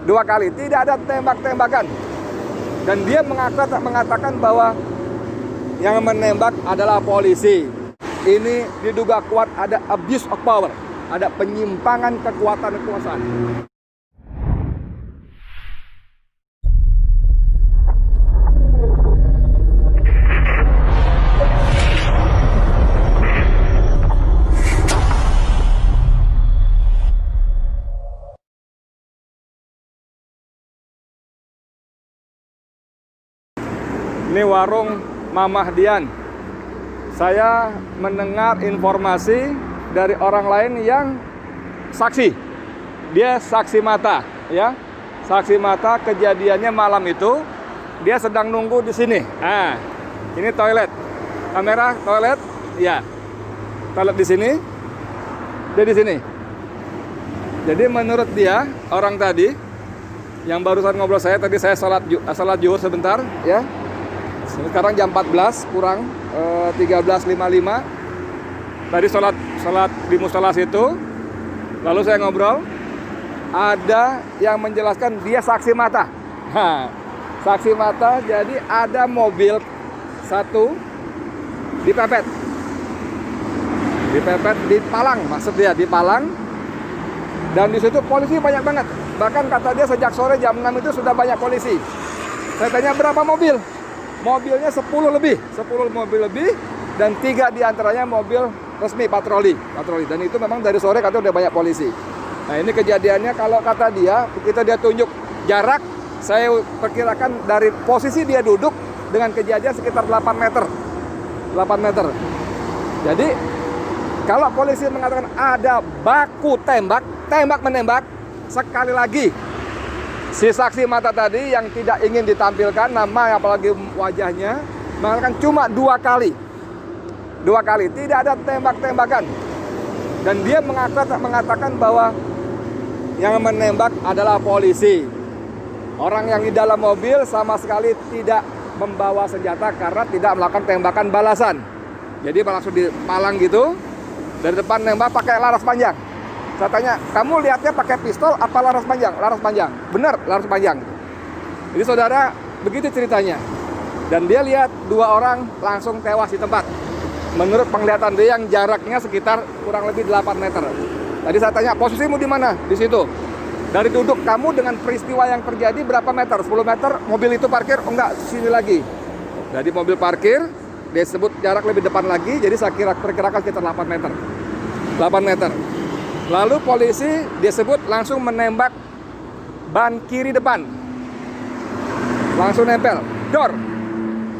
2 kali, tidak ada tembak-tembakan. Dan dia mengatakan bahwa yang menembak adalah polisi. Ini diduga kuat ada abuse of power, ada penyimpangan kekuatan kekuasaan. Ini warung Mamah Dian. Saya mendengar informasi dari orang lain yang saksi. Dia saksi mata, ya. Saksi mata kejadiannya malam itu. Dia sedang nunggu di sini. Nah, ini toilet. Kamera toilet, ya. Toilet di sini. Dia di sini. Jadi menurut dia, orang tadi yang barusan ngobrol saya tadi, saya salat zuhur sebentar, ya. Sekarang jam 14 kurang 13.55. Tadi sholat di musola situ. Lalu saya ngobrol. Ada yang menjelaskan dia saksi mata. Nah, saksi mata, jadi ada mobil satu dipepet. Dipepet di Palang, maksud dia di Palang. Dan di situ polisi banyak banget. Bahkan kata dia sejak sore jam 6 itu sudah banyak polisi. Saya tanya berapa mobil? Mobilnya 10 mobil lebih, dan 3 diantaranya mobil resmi patroli. Dan itu memang dari sore katanya udah banyak polisi. Nah, ini kejadiannya kalau kata dia, kita dia tunjuk jarak, saya perkirakan dari posisi dia duduk dengan kejadian sekitar 8 meter. Jadi kalau polisi mengatakan ada baku tembak menembak, sekali lagi si saksi mata tadi yang tidak ingin ditampilkan nama apalagi wajahnya mengatakan cuma 2 kali. 2 kali, tidak ada tembak-tembakan. Dan dia mengatakan bahwa yang menembak adalah polisi. Orang yang di dalam mobil sama sekali tidak membawa senjata karena tidak melakukan tembakan balasan. Jadi langsung dipalang gitu, dari depan nembak pakai laras panjang. Saya tanya, kamu lihatnya pakai pistol apa laras panjang? Laras panjang. Benar, laras panjang. Jadi saudara, begitu ceritanya. Dan dia lihat 2 orang langsung tewas di tempat. Menurut penglihatan dia yang jaraknya sekitar kurang lebih 8 meter. Tadi saya tanya, posisimu di mana? Di situ. Dari duduk kamu dengan peristiwa yang terjadi berapa meter? 10 meter, mobil itu parkir? Oh enggak, sini lagi. Jadi mobil parkir, dia sebut jarak lebih depan lagi, jadi saya perkirakan sekitar 8 meter. 8 meter. Lalu polisi disebut langsung menembak ban kiri depan. Langsung nempel, dor.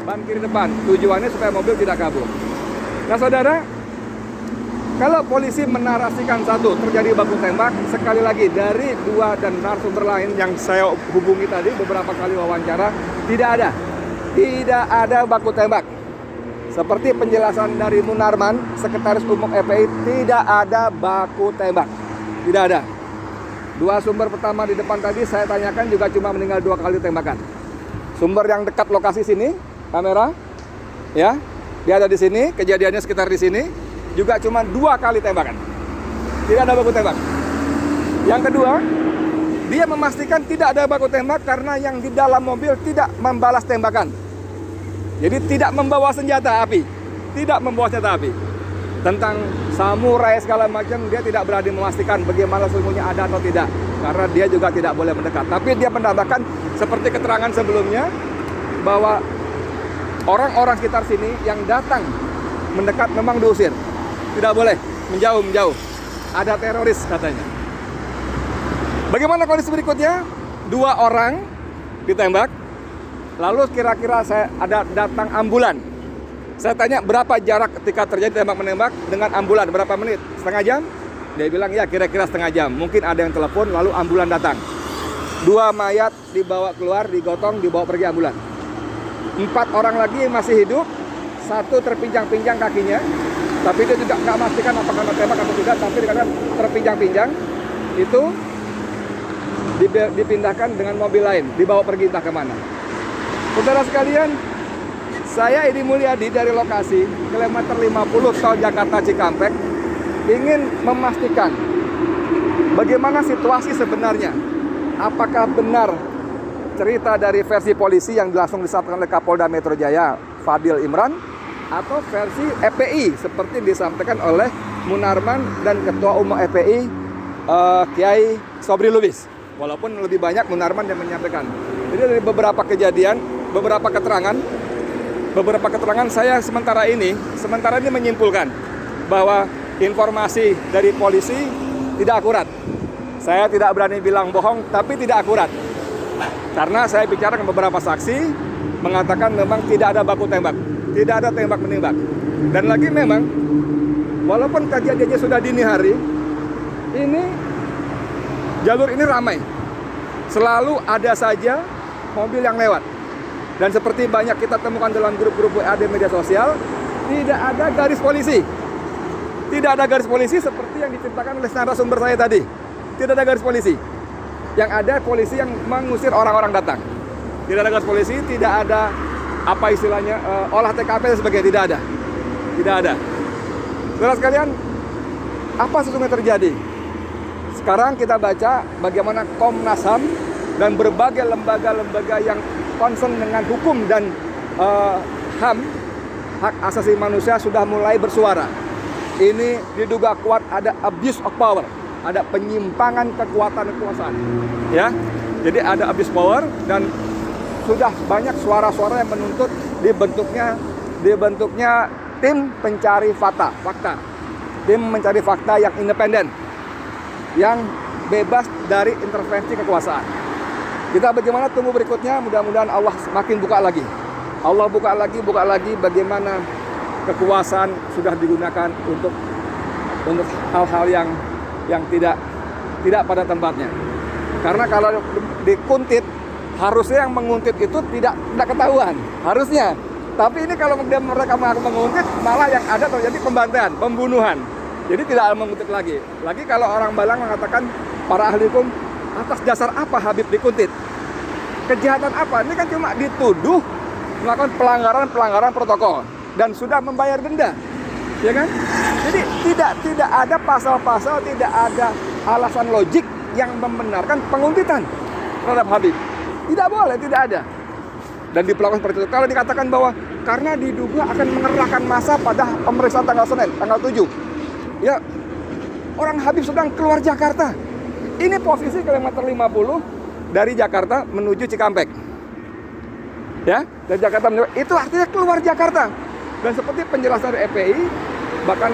Ban kiri depan. Tujuannya supaya mobil tidak kabur. Nah saudara, kalau polisi menarasikan satu terjadi baku tembak, sekali lagi dari 2 dan narasumber lain yang saya hubungi tadi beberapa kali wawancara, tidak ada baku tembak. Seperti penjelasan dari Munarman, Sekretaris Umum FPI, tidak ada baku tembak. Tidak ada. 2 sumber pertama di depan tadi saya tanyakan juga cuma meninggal 2 kali tembakan. Sumber yang dekat lokasi sini, kamera, ya, dia ada di sini, kejadiannya sekitar di sini, juga cuma 2 kali tembakan. Tidak ada baku tembak. Yang kedua, dia memastikan tidak ada baku tembak karena yang di dalam mobil tidak membalas tembakan. Jadi tidak membawa senjata api. Tentang samurai segala macam, dia tidak berani memastikan bagaimana sesungguhnya ada atau tidak. Karena dia juga tidak boleh mendekat. Tapi dia menambahkan seperti keterangan sebelumnya, bahwa orang-orang sekitar sini yang datang mendekat memang diusir. Tidak boleh, menjauh. Ada teroris katanya. Bagaimana kondisi berikutnya? 2 orang ditembak. Lalu kira-kira saya ada datang ambulan. Saya tanya berapa jarak ketika terjadi tembak-menembak dengan ambulan, berapa menit? Setengah jam? Dia bilang ya kira-kira setengah jam. Mungkin ada yang telepon lalu ambulan datang. 2 mayat dibawa keluar, digotong, dibawa pergi ambulan. 4 orang lagi yang masih hidup, 1 terpinjang-pinjang kakinya. Tapi dia juga nggak memastikan apakah kena tembak atau tidak, tapi dikatakan terpinjang-pinjang. Itu dipindahkan dengan mobil lain, dibawa pergi entah kemana. Saudara sekalian, saya Edi Mulyadi dari lokasi kilometer 50 tol Jakarta Cikampek ingin memastikan bagaimana situasi sebenarnya. apakah benar cerita dari versi polisi yang langsung disampaikan oleh Kapolda Metro Jaya Fadil Imran, atau versi FPI seperti disampaikan oleh Munarman dan Ketua Umum FPI Kiai Sobri Lubis. Walaupun lebih banyak Munarman yang menyampaikan. Jadi dari beberapa kejadian, beberapa keterangan saya sementara ini menyimpulkan bahwa informasi dari polisi tidak akurat. Saya tidak berani bilang bohong, tapi tidak akurat. Karena saya bicara dengan beberapa saksi mengatakan memang tidak ada baku tembak, tidak ada tembak menembak. Dan lagi memang walaupun kejadiannya sudah dini hari, ini jalur ini ramai. Selalu ada saja mobil yang lewat. Dan seperti banyak kita temukan dalam grup-grup WA di media sosial, tidak ada garis polisi. Tidak ada garis polisi seperti yang diceritakan oleh narasumber saya tadi. Tidak ada garis polisi. Yang ada polisi yang mengusir orang-orang datang. Tidak ada garis polisi, tidak ada apa istilahnya olah TKP dan sebagainya, tidak ada. Tidak ada. Saudara sekalian, apa sesungguhnya terjadi? Sekarang kita baca bagaimana Komnas HAM dan berbagai lembaga-lembaga yang concern dengan hukum dan HAM, hak asasi manusia, sudah mulai bersuara. Ini diduga kuat ada abuse of power, ada penyimpangan kekuasaan, ya. Jadi ada abuse power dan sudah banyak suara-suara yang menuntut dibentuknya tim pencari fakta, tim mencari fakta yang independen, yang bebas dari intervensi kekuasaan. Kita bagaimana tunggu berikutnya, mudah-mudahan Allah semakin buka lagi. Allah buka lagi bagaimana kekuasaan sudah digunakan untuk hal-hal yang tidak pada tempatnya. Karena kalau dikuntit, harusnya yang menguntit itu tidak ketahuan, harusnya. Tapi ini kalau mereka menguntit, malah yang ada terjadi pembantaian, pembunuhan. Jadi tidak menguntit lagi. Lagi kalau orang Balang mengatakan, para ahli hukum, atas dasar apa Habib dikuntit? Kejahatan apa? Ini kan cuma dituduh melakukan pelanggaran protokol dan sudah membayar denda, ya kan? Jadi tidak ada pasal-pasal, tidak ada alasan logik yang membenarkan penguntitan terhadap Habib. Tidak boleh, tidak ada. Dan diperlakukan seperti itu. Kalau dikatakan bahwa karena diduga akan mengerahkan massa pada pemeriksaan tanggal Senin, tanggal 7. Ya, orang Habib sedang keluar Jakarta. Ini posisi kilometer 50 dari Jakarta menuju Cikampek. Ya, dari Jakarta menuju, itu artinya keluar Jakarta. Dan seperti penjelasan dari FPI, bahkan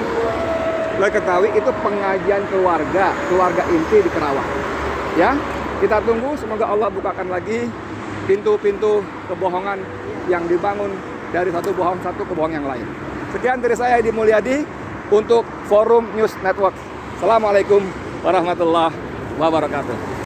boleh ketahui itu pengajian keluarga inti di Kerawang. Ya, kita tunggu, semoga Allah bukakan lagi pintu-pintu kebohongan yang dibangun dari satu kebohongan yang lain. Sekian dari saya, Edi Mulyadi, untuk Forum News Network. Assalamualaikum warahmatullahi wabarakatuh.